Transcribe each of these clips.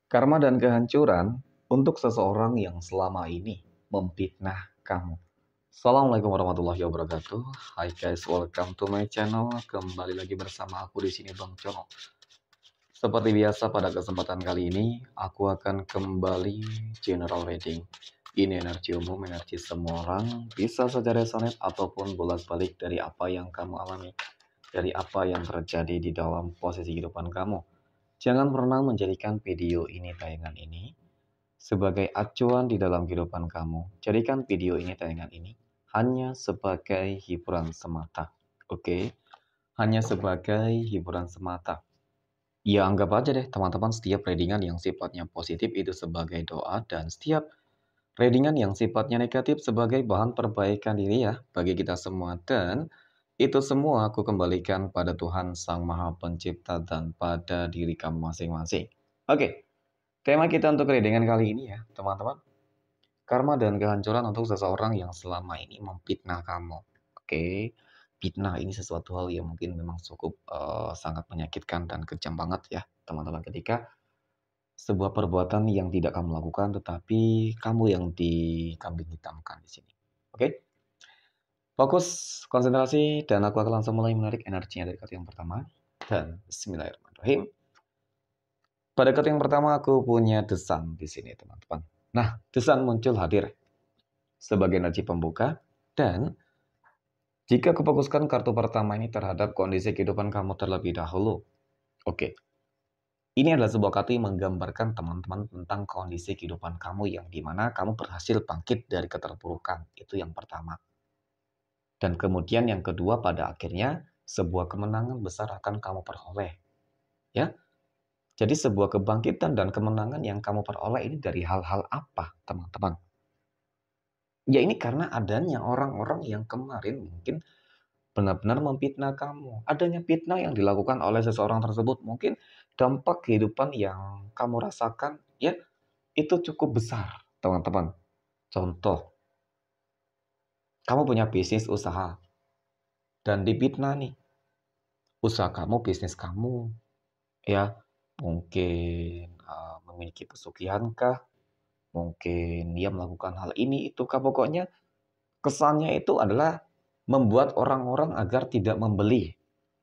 Karma dan kehancuran untuk seseorang yang selama ini memfitnah kamu. Assalamualaikum warahmatullahi wabarakatuh. Hai guys, welcome to my channel. Kembali lagi bersama aku di sini Bang Cono. Seperti biasa pada kesempatan kali ini, aku akan kembali general reading. Ini energi umum, energi semua orang, bisa saja resonate ataupun bolak-balik dari apa yang kamu alami, dari apa yang terjadi di dalam posisi kehidupan kamu. Jangan pernah menjadikan video ini, tayangan ini, sebagai acuan di dalam kehidupan kamu. Jadikan video ini, tayangan ini, hanya sebagai hiburan semata. Oke? Hanya sebagai hiburan semata. Ya anggap aja deh teman-teman, setiap readingan yang sifatnya positif itu sebagai doa, dan setiap readingan yang sifatnya negatif sebagai bahan perbaikan diri ya bagi kita semua. Dan itu semua aku kembalikan pada Tuhan Sang Maha Pencipta dan pada diri kamu masing-masing. Oke, tema kita untuk readingan kali ini ya teman-teman, karma dan kehancuran untuk seseorang yang selama ini memfitnah kamu. Oke, fitnah ini sesuatu hal yang mungkin memang cukup sangat menyakitkan dan kejam banget ya teman-teman, ketika sebuah perbuatan yang tidak kamu lakukan tetapi kamu yang dikambing hitamkan di sini. Oke, fokus, konsentrasi, dan aku akan langsung mulai menarik energinya dari kartu yang pertama. Dan Bismillahirrahmanirrahim. Pada kartu yang pertama aku punya The Sun di sini teman-teman. Nah, The Sun muncul hadir sebagai energi pembuka, dan jika kefokuskan kartu pertama ini terhadap kondisi kehidupan kamu terlebih dahulu. Oke, ini adalah sebuah kartu yang menggambarkan teman-teman tentang kondisi kehidupan kamu yang dimana kamu berhasil bangkit dari keterpurukan. Itu yang pertama. Dan kemudian yang kedua, pada akhirnya sebuah kemenangan besar akan kamu peroleh. Ya, jadi sebuah kebangkitan dan kemenangan yang kamu peroleh ini dari hal-hal apa, teman-teman? Ya ini karena adanya orang-orang yang kemarin mungkin benar-benar memfitnah kamu. Adanya fitnah yang dilakukan oleh seseorang tersebut, mungkin dampak kehidupan yang kamu rasakan ya itu cukup besar, teman-teman. Contoh, kamu punya bisnis usaha dan difitnah nih. Usaha kamu, bisnis kamu, ya mungkin memiliki pesugihankah, mungkin dia melakukan hal ini itu kah, pokoknya kesannya itu adalah membuat orang-orang agar tidak membeli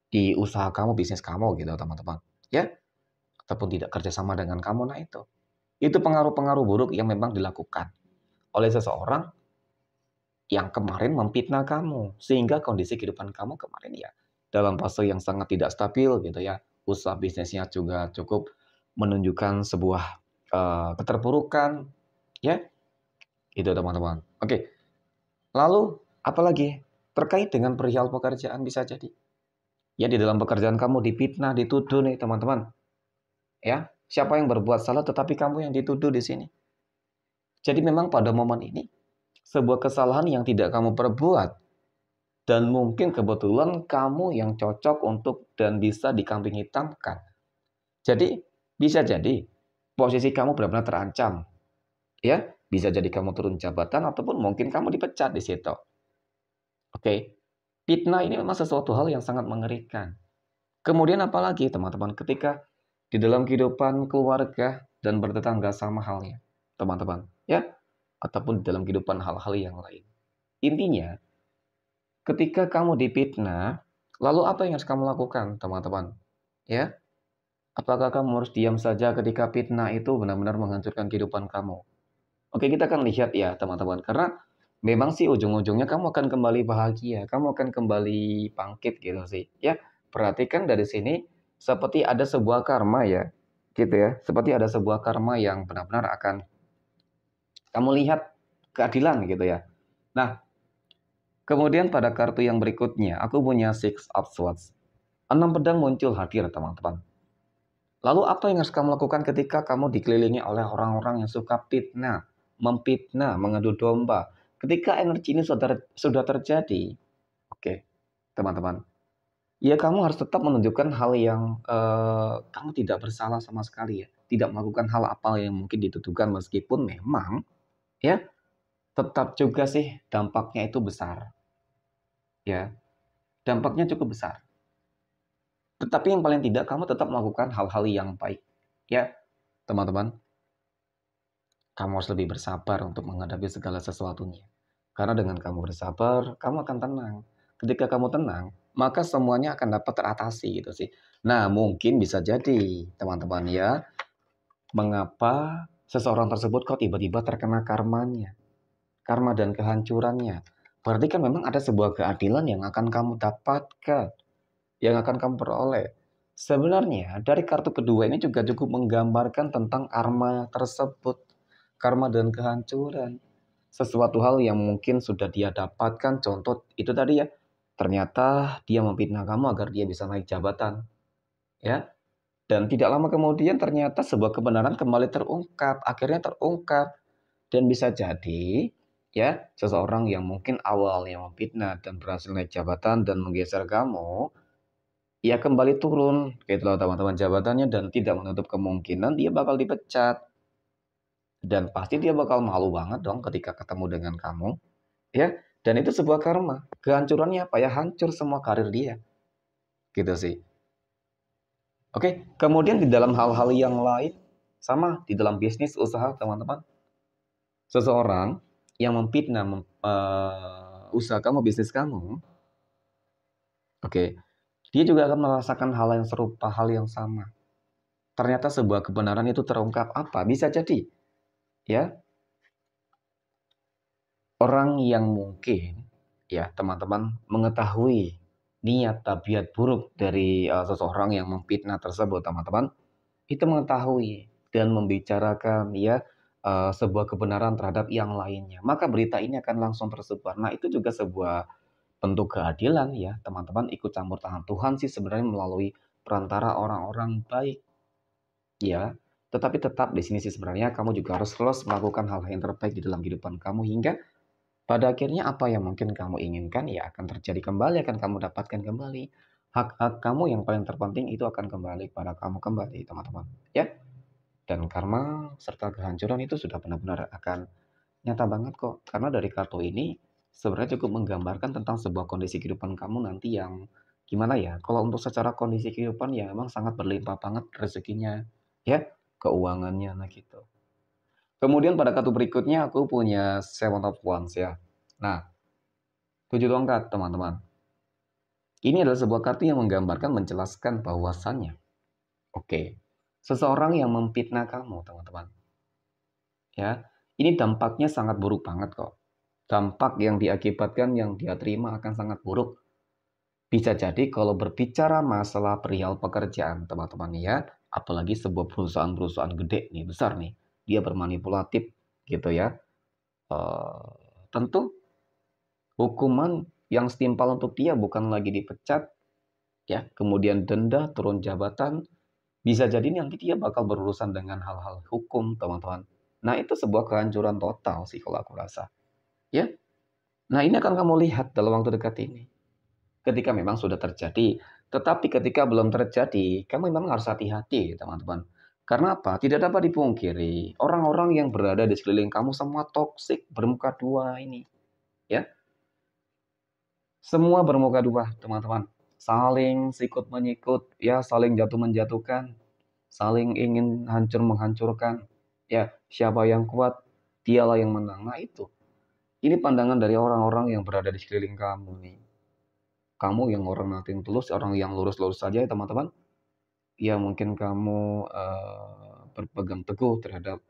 di usaha kamu, bisnis kamu gitu teman-teman, ya, ataupun tidak kerjasama dengan kamu. Nah itu pengaruh-pengaruh buruk yang memang dilakukan oleh seseorang yang kemarin memfitnah kamu, sehingga kondisi kehidupan kamu kemarin ya dalam fase yang sangat tidak stabil gitu ya. Usaha bisnisnya juga cukup menunjukkan sebuah keterpurukan ya, itu teman-teman. Oke, lalu apalagi terkait dengan perihal pekerjaan, bisa jadi ya di dalam pekerjaan kamu difitnah, dituduh nih teman-teman. Ya, siapa yang berbuat salah tetapi kamu yang dituduh di sini. Jadi memang pada momen ini sebuah kesalahan yang tidak kamu perbuat, dan mungkin kebetulan kamu yang cocok untuk dan bisa dikambing hitamkan. Jadi bisa jadi posisi kamu benar-benar terancam. Ya, bisa jadi kamu turun jabatan ataupun mungkin kamu dipecat di situ. Oke. Fitnah ini memang sesuatu hal yang sangat mengerikan. Kemudian apalagi teman-teman, ketika di dalam kehidupan keluarga dan bertetangga sama halnya, teman-teman, ya, ataupun di dalam kehidupan hal-hal yang lain. Intinya, ketika kamu difitnah, lalu apa yang harus kamu lakukan, teman-teman? Ya, apakah kamu harus diam saja ketika fitnah itu benar-benar menghancurkan kehidupan kamu? Oke, kita akan lihat ya, teman-teman. Karena memang sih ujung-ujungnya kamu akan kembali bahagia, kamu akan kembali bangkit gitu sih. Ya, perhatikan dari sini seperti ada sebuah karma ya, gitu ya. Seperti ada sebuah karma yang benar-benar akan kamu lihat keadilan gitu ya. Nah, kemudian pada kartu yang berikutnya, aku punya Six of Swords. 6 pedang muncul hadir, teman-teman. Lalu apa yang harus kamu lakukan ketika kamu dikelilingi oleh orang-orang yang suka fitnah, memfitnah, mengadu domba? Ketika energi ini sudah terjadi, oke, teman-teman, ya kamu harus tetap menunjukkan hal yang kamu tidak bersalah sama sekali ya. Tidak melakukan hal apa yang mungkin dituduhkan, meskipun memang ya tetap juga sih dampaknya itu besar. Ya, dampaknya cukup besar. Tetapi yang paling tidak kamu tetap melakukan hal-hal yang baik. Ya, teman-teman, kamu harus lebih bersabar untuk menghadapi segala sesuatunya. Karena dengan kamu bersabar, kamu akan tenang. Ketika kamu tenang, maka semuanya akan dapat teratasi gitu sih. Nah, mungkin bisa jadi, teman-teman ya, mengapa seseorang tersebut kok tiba-tiba terkena karmanya, karma dan kehancurannya. Berarti kan memang ada sebuah keadilan yang akan kamu dapatkan, yang akan kamu peroleh. Sebenarnya dari kartu kedua ini juga cukup menggambarkan tentang karma tersebut, karma dan kehancuran. Sesuatu hal yang mungkin sudah dia dapatkan, contoh itu tadi ya, ternyata dia memfitnah kamu agar dia bisa naik jabatan, ya. Dan tidak lama kemudian ternyata sebuah kebenaran kembali terungkap, akhirnya terungkap. Dan bisa jadi, ya, seseorang yang mungkin awalnya memfitnah dan berhasil naik jabatan dan menggeser kamu, ia kembali turun, gitu loh teman-teman jabatannya dan tidak menutup kemungkinan dia bakal dipecat. Dan pasti dia bakal malu banget dong ketika ketemu dengan kamu, ya. Dan itu sebuah karma. Kehancurannya apa ya? Hancur semua karir dia. Gitu sih. Oke, kemudian di dalam hal-hal yang lain, sama di dalam bisnis usaha teman-teman, seseorang yang memfitnah usaha kamu, bisnis kamu, oke, dia juga akan merasakan hal yang serupa, hal yang sama. Ternyata sebuah kebenaran itu terungkap apa? Bisa jadi, ya, orang yang mungkin, ya teman-teman, mengetahui niat tabiat buruk dari seseorang yang memfitnah tersebut, teman-teman, itu mengetahui dan membicarakan ya sebuah kebenaran terhadap yang lainnya. Maka berita ini akan langsung tersebar. Nah, itu juga sebuah bentuk keadilan ya, teman-teman, ikut campur tangan Tuhan sih sebenarnya melalui perantara orang-orang baik ya. Tetapi tetap di sini sih sebenarnya kamu juga harus terus melakukan hal yang terbaik di dalam kehidupan kamu hingga pada akhirnya apa yang mungkin kamu inginkan ya akan terjadi kembali, akan kamu dapatkan kembali. Hak-hak kamu yang paling terpenting itu akan kembali kepada kamu kembali, teman-teman. Ya, dan karma serta kehancuran itu sudah benar-benar akan nyata banget kok. Karena dari kartu ini sebenarnya cukup menggambarkan tentang sebuah kondisi kehidupan kamu nanti yang gimana ya. Kalau untuk secara kondisi kehidupan ya memang sangat berlimpah banget rezekinya, ya, keuangannya, nah gitu. Kemudian pada kartu berikutnya aku punya Seven of Wands ya. Nah, 7 tongkat teman-teman. Ini adalah sebuah kartu yang menggambarkan menjelaskan bahwasannya, oke, seseorang yang memfitnah kamu teman-teman. Ya, ini dampaknya sangat buruk banget kok. Dampak yang diakibatkan yang dia terima akan sangat buruk. Bisa jadi kalau berbicara masalah perihal pekerjaan teman-teman ya, apalagi sebuah perusahaan-perusahaan gede nih, besar nih, dia bermanipulatif gitu ya. Eh, tentu hukuman yang setimpal untuk dia bukan lagi dipecat, ya, kemudian denda, turun jabatan, bisa jadi nanti dia bakal berurusan dengan hal-hal hukum, teman-teman. Nah, itu sebuah kehancuran total sih kalau aku rasa. Ya. Nah, ini akan kamu lihat dalam waktu dekat ini. Ketika memang sudah terjadi. Tetapi ketika belum terjadi, kamu memang harus hati-hati, teman-teman. Karena apa? Tidak dapat dipungkiri, orang-orang yang berada di sekeliling kamu semua toksik, bermuka dua ini. Ya, semua bermuka dua, teman-teman. Saling sikut menyikut, ya, saling jatuh menjatuhkan, saling ingin hancur menghancurkan. Ya, siapa yang kuat, dialah yang menang. Nah, itu. Ini pandangan dari orang-orang yang berada di sekeliling kamu nih. Kamu yang orang nating tulus, orang yang lurus-lurus saja ya teman-teman. Ya mungkin kamu berpegang teguh terhadap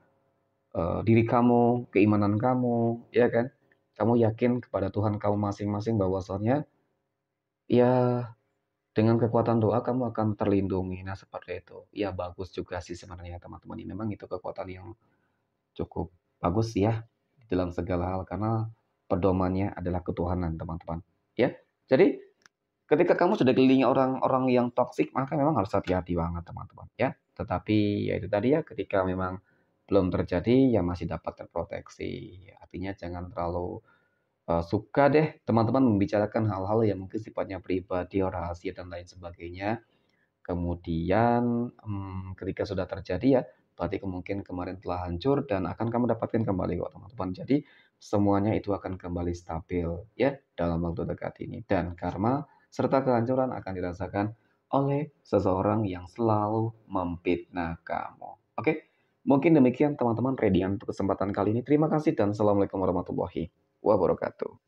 diri kamu, keimanan kamu, ya kan? Kamu yakin kepada Tuhan kamu masing-masing bahwasannya ya dengan kekuatan doa kamu akan terlindungi. Nah, seperti itu. Ya bagus juga sih sebenarnya teman-teman. Ini memang itu kekuatan yang cukup bagus ya dalam segala hal karena pedomannya adalah ketuhanan, teman-teman. Ya. Jadi ketika kamu sudah kelilingi orang-orang yang toksik, maka memang harus hati-hati banget, teman-teman, ya. Tetapi ya itu tadi ya, ketika memang belum terjadi, ya masih dapat terproteksi. Artinya jangan terlalu suka deh teman-teman membicarakan hal-hal yang mungkin sifatnya pribadi, rahasia dan lain sebagainya. Kemudian, ketika sudah terjadi ya, berarti kemungkinan kemarin telah hancur dan akan kamu dapatkan kembali kok, teman-teman. Jadi semuanya itu akan kembali stabil ya dalam waktu dekat ini dan karma serta kehancuran akan dirasakan oleh seseorang yang selalu memfitnah kamu. Oke? Mungkin demikian teman-teman readingan untuk kesempatan kali ini. Terima kasih dan assalamualaikum warahmatullahi wabarakatuh.